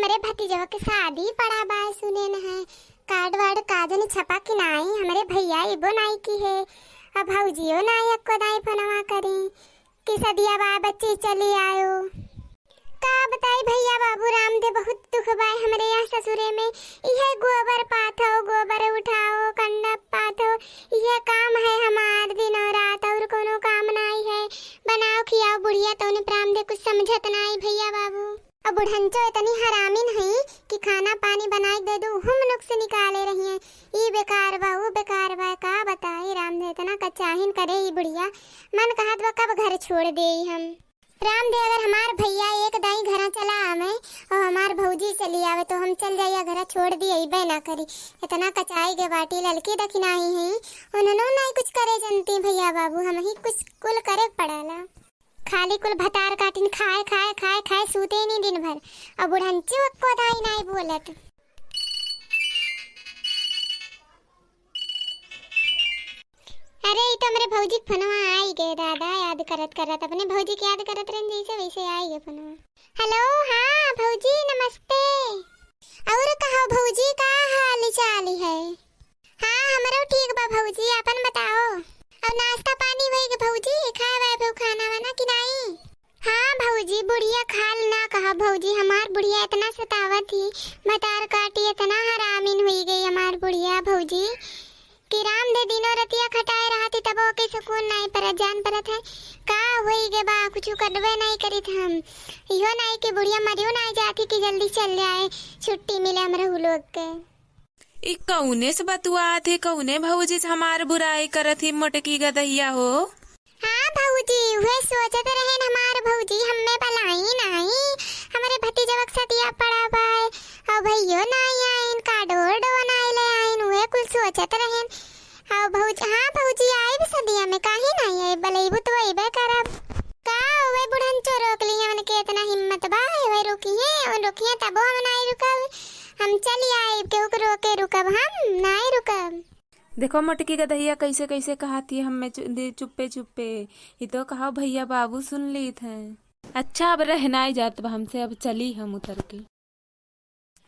हमरे भतीजवा के शादी पड़ा बा सुने न है। कार्ड वार्ड काजन छपा कि नाई हमरे भैया इबो नाई की है। अब भौजियो नाई अक्को दाई फनवा करी कि सदिया बा बच्ची चली आयो। का बताई भैया बाबू रामदेव बहुत दुख बा हमरे यहाँ ससुरे में। यह गोबर पाथो गोबर उठाओ कंडा पाथो यह काम है हमार दिन और रात और कोनो काम नहीं है। बनाओ खियाओ बुढ़िया तो उन्हें रामदेव कुछ समझत नहीं भैया बाबू। अब बुढ़ंचो इतनी हरामी नहीं कि खाना पानी बनाई दे दो हम लोग से निकाले रही है। ई बेकार बा वो बेकार बा का बताई रामदेव इतना कचाहिन करे ही बुढ़िया मन कहत बा कब घर छोड़ दे हम। रामदेव अगर हमार भैया एक दाई घर चला आवे और हमार भौजी चली आवे तो हम चल जाइए घर छोड़ दिए बे ना करी। इतना कचाई के बाटी ललकी दखिनाई है उन्होंने नहीं कुछ करे जनती भैया बाबू हम ही कुछ कुल करे पड़ाला। खाली कुल भतार काटिन खाए खाए खाए खाए सूते नहीं दिन भर। अब बुढ़ंची को दाई नहीं बोलत। अरे ये तो मेरे भौजी फोनवा आई गए दादा याद करत अपने भौजी की याद करत रहन जैसे वैसे आई गए फोनवा। हेलो हाँ भौजी नमस्ते। और कहो भौजी का हाल चाल है। हाँ हमारो ठीक बा भौजी अपन बताओ। अब नाश्ता पानी होई के भौजी खाए वाए खाना वाना कि नहीं। हाँ भौजी बुढ़िया खाल ना कहा भौजी हमार बुढ़िया इतना सतावत थी मतार काटी इतना हरामिन हुई गई हमार बुढ़िया भौजी कि राम दे दिनों रतिया खटाए रहती तब ओके सुकून नहीं पर जान परत है का होई गे बा कुछ करबे नहीं करित हम। इहो नहीं कि बुढ़िया मरियो नहीं जाती कि जल्दी चल जाए छुट्टी मिले हमरे लोग के। ई कौने से बतुआ थे कौने भौजी हमार बुराई करत ही मोटकी गदहिया हो। हाँ भौजी वे सोचते रहे हमार भौजी हमें पलाई नहीं हमारे भतीजा सतिया पड़ा बाय और भैयो नहीं आइन का डोर डो नहीं ले आइन वे कुल सोचत रहे। और भौजी हाँ भौजी आए भी सदिया में काहे नहीं आए बलेबू तो अइबे करब का वे बुढ़ंचो रोक लिया मन के इतना हिम्मत बा वे रुकी है और रुकी है तब हम नहीं रुकब हम चली आए केहू के रोके रुकब हम नहीं रुकब। देखो मोटकी गदहिया कैसे कैसे कहाती हमें चुप्पे चुप्पे ये तो कहा भैया बाबू सुन ली थे। अच्छा अब रहना ही जात बा हमसे अब चली हम उतर के।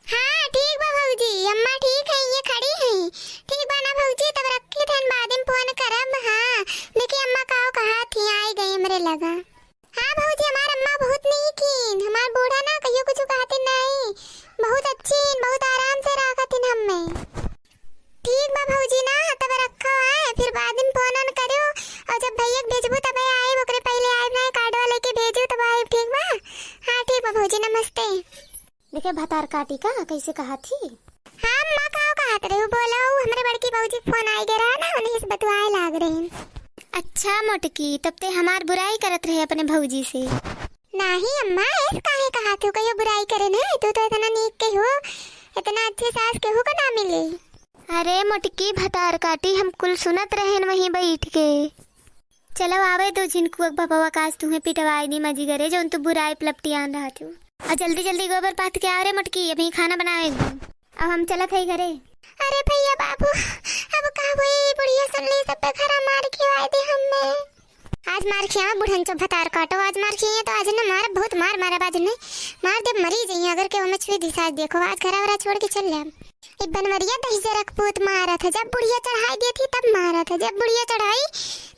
हाँ ठीक बा भौजी अम्मा ठीक है ये खड़ी है ठीक बा ना भौजी तब रखी थन बाद में फोन करब। हाँ देखिए अम्मा कहा थी आई गई हमरे लगा। हाँ भौजी हमार अम्मा बहुत नहीं की हमार बूढ़ा ना कहियो कुछ कहते नहीं बहुत अच्छी बहुत आराम से रखत हमें। ठीक बा भौजी ना तब रखो है फिर बाद में फोन ऑन करो और जब भैया भेजबू तब आए ओकरे पहले आए ना कार्ड वाले के भेजू तब आए ठीक बा। हाँ ठीक बा भौजी नमस्ते। देखे भतार काटी का कैसे कहा थी। हाँ मां कहत रहे बोलो हमरे बड़की भौजी फोन आई गया ना उन्हीं से बतवाए लाग रहे। अच्छा मोटकी तब ते हमार बुराई करत रहे अपने भौजी से। नहीं अम्मा ऐस काहे कहा तू कहियो बुराई करे ना तू तो इतना नीक के हो इतना अच्छे सास के हो का ना मिले। अरे मोटकी भतार काटी हम कुल सुनत रहेन वहीं बैठ के। चलो आवे दो जिनको बाबा काश तुम्हें पिटवाई दी मजी करे जो तू बुराई पलपटी आन रहा तू और जल्दी जल्दी गोबर पाथ के आ रे मोटकी अभी खाना बनावे अब हम चलत है घरे। अरे भैया बाबू अब का होई बुढ़िया सुन ली सब पे खरा मार खिवा दे हमें। आज मार खिया बुढ़ंचो भतार काटो आज मार खिए तो आज न मार बहुत मार मारा बाज ने मार दे मरी जाइए अगर के हमें छुई दिशा देखो आज घरा वरा छोड़ के चल जाए। बनवरिया दही से रखपूत मारा था जब बुढ़िया चढ़ाई दी थी तब मारा था जब बुढ़िया चढ़ाई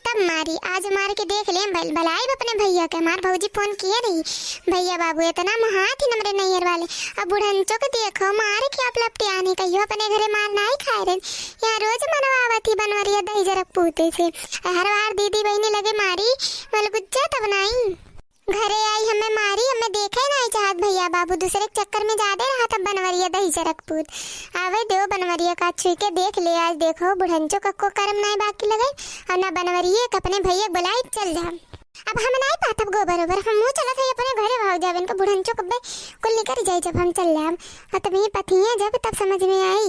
तब मारी आज मार के देख ले बलाई अपने भैया के हमार भौजी फोन किए रही भैया बाबू इतना महा थी नमरे नैयर वाले। अब बुढ़ंचो को देखो मार के आप लपटे आने कहियो अपने घरे मार नहीं खाए रहे यहाँ रोज मनवावा थी बनवरिया दही से रखपूते से हर बार दीदी बहनी लगे मारी मल गुज्जा तब नहीं घरे आई हमें मारी हमें देखे नहीं चाहत भैया बाबू दूसरे चक्कर में जादे रहा तब बनवरिया दही से रखपूत आवे दो बनवरिया का छुई के देख ले आज देखो बुढ़ंचो को कर्म नहीं बाकी लगे और ना बनवरिया अपने भैया बुलाई चल जा। अब हम नहीं पात गोबर ओबर हम मुँह चलत है अपने घरे भाग जावे इनको बुढ़ंचो कब्बे कुल निकल जाए जब हम चल जाए और तब ही पति है जब तब समझ में आई।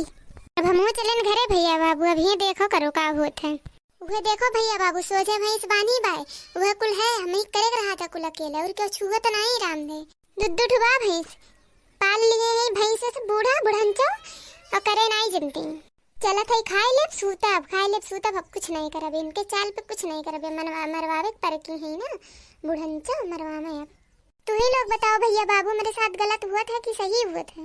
अब हम चले घरे भैया बाबू अभी देखो करो का होता है वह देखो भैया बाबू सोचे भैंस बानी बाय वह कुल है हम ही करे रहा था कुल अकेला और क्या छुआ तो नहीं राम दे दूध ढुबा भैंस पाल लिए है भैंस से बूढ़ा बुढ़ंचो और करे नहीं जमती चलत है खाए ले सूता अब कुछ नहीं करब इनके चाल पे कुछ नहीं करब मरवावे पर की है ना बुढ़ंचो मरवा में अब तू ही लोग बताओ भैया बाबू मेरे साथ गलत हुआ था कि सही हुआ था।